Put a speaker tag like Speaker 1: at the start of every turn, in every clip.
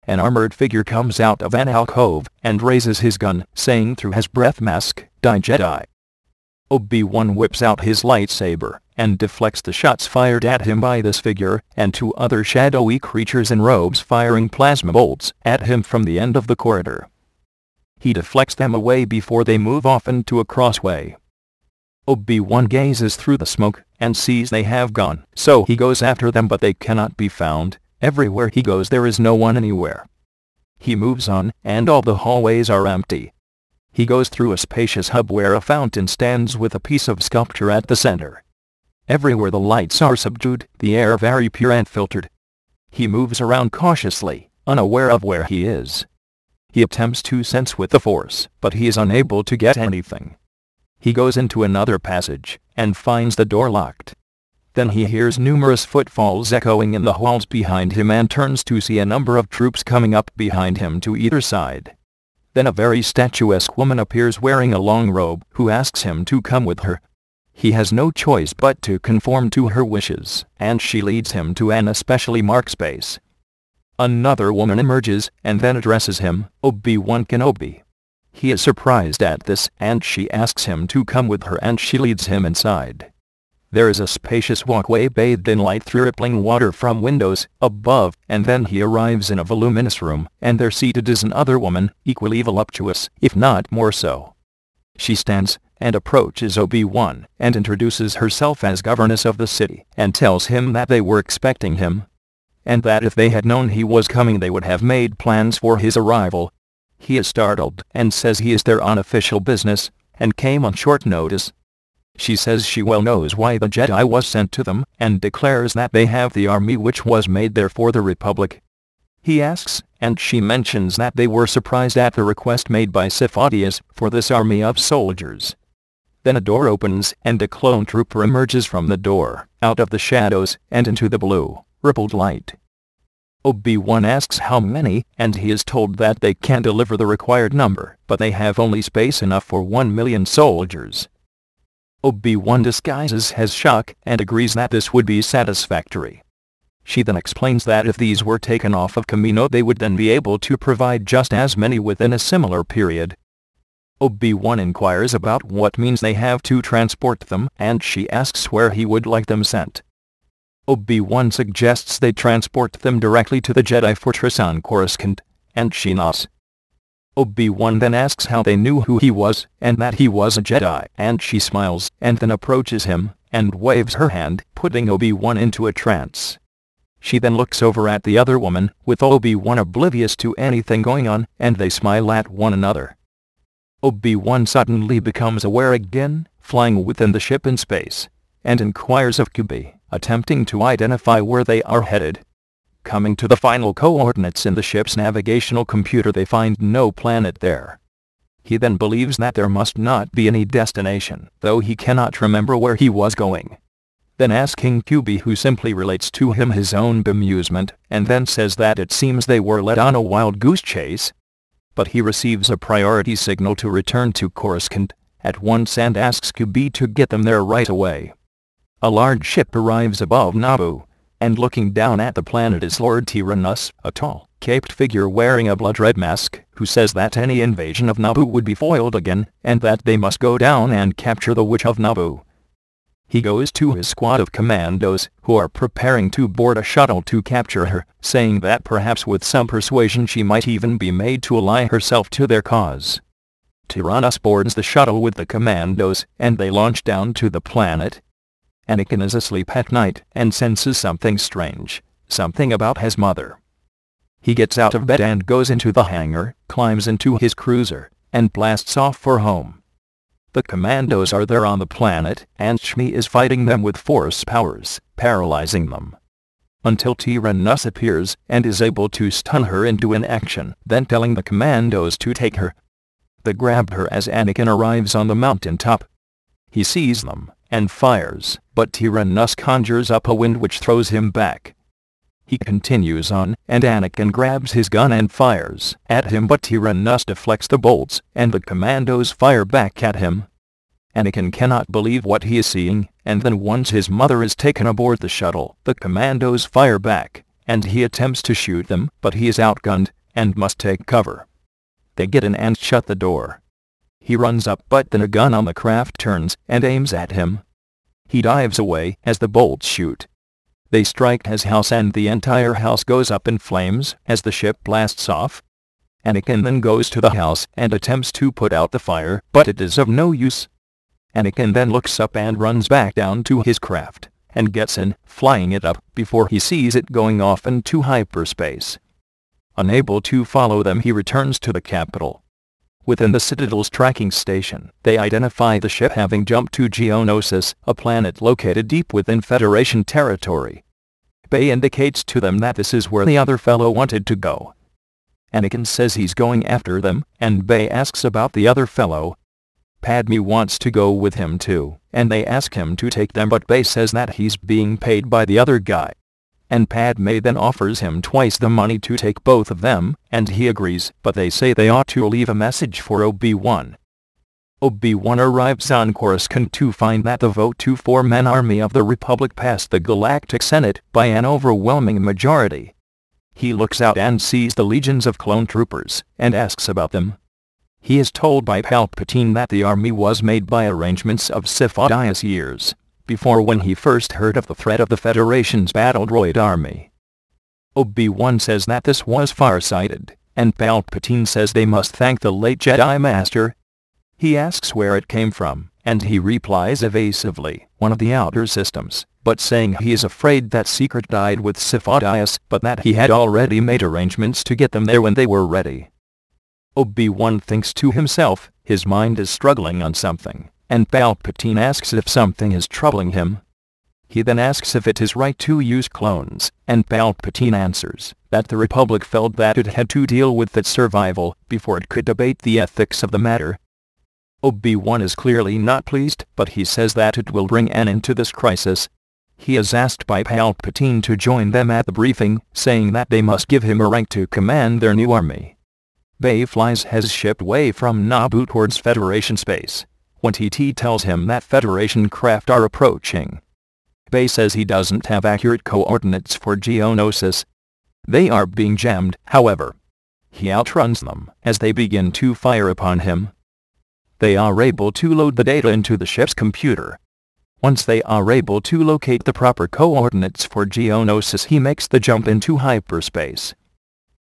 Speaker 1: An armored figure comes out of an alcove and raises his gun, saying through his breath mask, "Die Jedi." Obi-Wan whips out his lightsaber and deflects the shots fired at him by this figure and two other shadowy creatures in robes firing plasma bolts at him from the end of the corridor. He deflects them away before they move off into a crossway. Obi-Wan gazes through the smoke and sees they have gone, so he goes after them, but they cannot be found. Everywhere he goes there is no one anywhere. He moves on, and all the hallways are empty. He goes through a spacious hub where a fountain stands with a piece of sculpture at the center. Everywhere the lights are subdued, the air very pure and filtered. He moves around cautiously, unaware of where he is. He attempts to sense with the Force, but he is unable to get anything. He goes into another passage and finds the door locked. Then he hears numerous footfalls echoing in the halls behind him and turns to see a number of troops coming up behind him to either side. Then a very statuesque woman appears wearing a long robe, who asks him to come with her. He has no choice but to conform to her wishes, and she leads him to an especially marked space. Another woman emerges and then addresses him, "Obi-Wan Kenobi." He is surprised at this, and she asks him to come with her and she leads him inside. There is a spacious walkway bathed in light through rippling water from windows above, and then he arrives in a voluminous room, and there seated is another woman, equally voluptuous, if not more so. She stands and approaches Obi-Wan and introduces herself as governess of the city, and tells him that they were expecting him, and that if they had known he was coming they would have made plans for his arrival. He is startled and says he is there on official business, and came on short notice. She says she well knows why the Jedi was sent to them, and declares that they have the army which was made there for the Republic. He asks, and she mentions that they were surprised at the request made by Sith Audius for this army of soldiers. Then a door opens, and a clone trooper emerges from the door, out of the shadows, and into the blue, rippled light. Obi-Wan asks how many, and he is told that they can deliver the required number, but they have only space enough for 1 million soldiers. Obi-Wan disguises his shock and agrees that this would be satisfactory. She then explains that if these were taken off of Kamino they would then be able to provide just as many within a similar period. Obi-Wan inquires about what means they have to transport them, and she asks where he would like them sent. Obi-Wan suggests they transport them directly to the Jedi Fortress on Coruscant, and she nods. Obi-Wan then asks how they knew who he was, and that he was a Jedi, and she smiles, and then approaches him, and waves her hand, putting Obi-Wan into a trance. She then looks over at the other woman, with Obi-Wan oblivious to anything going on, and they smile at one another. Obi-Wan suddenly becomes aware again, flying within the ship in space, and inquires of Kubi, attempting to identify where they are headed. Coming to the final coordinates in the ship's navigational computer they find no planet there. He then believes that there must not be any destination, though he cannot remember where he was going. Then asking Kubi, who simply relates to him his own bemusement, and then says that it seems they were led on a wild goose chase. But he receives a priority signal to return to Coruscant at once and asks Kubi to get them there right away. A large ship arrives above Naboo, and looking down at the planet is Lord Tyrannus, a tall, caped figure wearing a blood-red mask, who says that any invasion of Naboo would be foiled again, and that they must go down and capture the Witch of Naboo. He goes to his squad of commandos, who are preparing to board a shuttle to capture her, saying that perhaps with some persuasion she might even be made to ally herself to their cause. Tyrannus boards the shuttle with the commandos, and they launch down to the planet. Anakin is asleep at night and senses something strange, something about his mother. He gets out of bed and goes into the hangar, climbs into his cruiser, and blasts off for home. The commandos are there on the planet, and Shmi is fighting them with force powers, paralyzing them. Until Tyrannus appears and is able to stun her into inaction, then telling the commandos to take her. They grab her as Anakin arrives on the mountain top. He sees them and fires, but Tyrannus conjures up a wind which throws him back. He continues on, and Anakin grabs his gun and fires at him, but Tyrannus deflects the bolts, and the commandos fire back at him. Anakin cannot believe what he is seeing, and then once his mother is taken aboard the shuttle, the commandos fire back, and he attempts to shoot them, but he is outgunned, and must take cover. They get in and shut the door. He runs up, but then a gun on the craft turns and aims at him. He dives away as the bolts shoot. They strike his house and the entire house goes up in flames as the ship blasts off. Anakin then goes to the house and attempts to put out the fire, but it is of no use. Anakin then looks up and runs back down to his craft, and gets in, flying it up, before he sees it going off into hyperspace. Unable to follow them, he returns to the capital. Within the Citadel's tracking station, they identify the ship having jumped to Geonosis, a planet located deep within Federation territory. Bay indicates to them that this is where the other fellow wanted to go. Anakin says he's going after them, and Bay asks about the other fellow. Padme wants to go with him too, and they ask him to take them, but Bay says that he's being paid by the other guy. And Padme then offers him twice the money to take both of them, and he agrees, but they say they ought to leave a message for Obi-Wan. Obi-Wan arrives on Coruscant to find that the vote to form an army of the Republic passed the Galactic Senate by an overwhelming majority. He looks out and sees the legions of clone troopers, and asks about them. He is told by Palpatine that the army was made by arrangements of Sifo-Dyas years before, when he first heard of the threat of the Federation's battle droid army. Obi-Wan says that this was far-sighted, and Palpatine says they must thank the late Jedi Master. He asks where it came from, and he replies evasively, one of the outer systems, but saying he is afraid that secret died with Sifo-Dyas, but that he had already made arrangements to get them there when they were ready. Obi-Wan thinks to himself, his mind is struggling on something, and Palpatine asks if something is troubling him. He then asks if it is right to use clones, and Palpatine answers that the Republic felt that it had to deal with its survival before it could debate the ethics of the matter. Obi-Wan is clearly not pleased, but he says that it will bring an end to this crisis. He is asked by Palpatine to join them at the briefing, saying that they must give him a rank to command their new army. Bay flies his ship away from Naboo towards Federation space, when TT tells him that Federation craft are approaching. Bay says he doesn't have accurate coordinates for Geonosis. They are being jammed, however. He outruns them as they begin to fire upon him. They are able to load the data into the ship's computer. Once they are able to locate the proper coordinates for Geonosis, he makes the jump into hyperspace.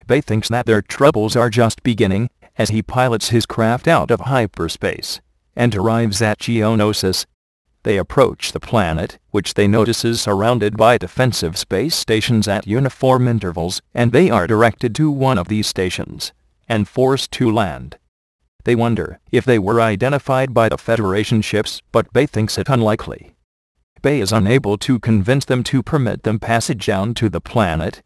Speaker 1: Bay thinks that their troubles are just beginning, as he pilots his craft out of hyperspace, and arrives at Geonosis. They approach the planet, which they notice is surrounded by defensive space stations at uniform intervals, and they are directed to one of these stations, and forced to land. They wonder if they were identified by the Federation ships, but Bay thinks it unlikely. Bay is unable to convince them to permit them passage down to the planet.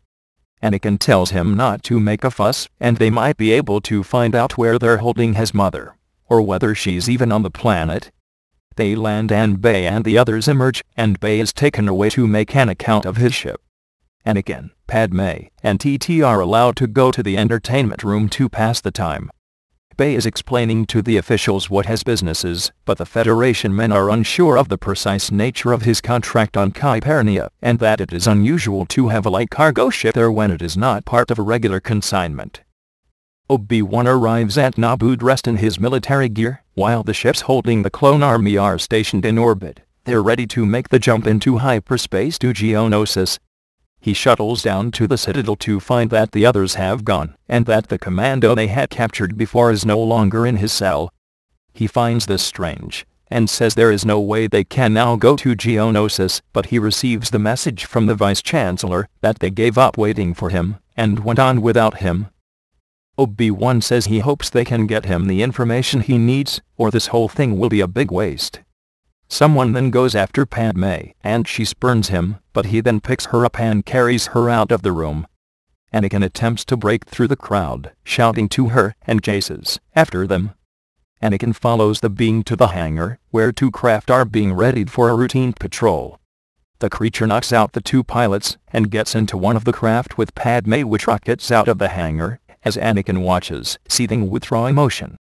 Speaker 1: Anakin tells him not to make a fuss, and they might be able to find out where they're holding his mother, or whether she's even on the planet. They land and Bay and the others emerge, and Bay is taken away to make an account of his ship. Anakin, Padme, and TT are allowed to go to the entertainment room to pass the time. Bay is explaining to the officials what his business is, but the Federation men are unsure of the precise nature of his contract on Kypernia, and that it is unusual to have a light cargo ship there when it is not part of a regular consignment. Obi-Wan arrives at Naboo dressed in his military gear, while the ships holding the clone army are stationed in orbit. They're ready to make the jump into hyperspace to Geonosis. He shuttles down to the Citadel to find that the others have gone, and that the commando they had captured before is no longer in his cell. He finds this strange, and says there is no way they can now go to Geonosis, but he receives the message from the Vice-Chancellor that they gave up waiting for him, and went on without him. Obi-Wan says he hopes they can get him the information he needs, or this whole thing will be a big waste. Someone then goes after Padme, and she spurns him, but he then picks her up and carries her out of the room. Anakin attempts to break through the crowd, shouting to her, and chases after them. Anakin follows the being to the hangar, where two craft are being readied for a routine patrol. The creature knocks out the two pilots, and gets into one of the craft with Padme, which rockets out of the hangar, as Anakin watches, seething with raw emotion.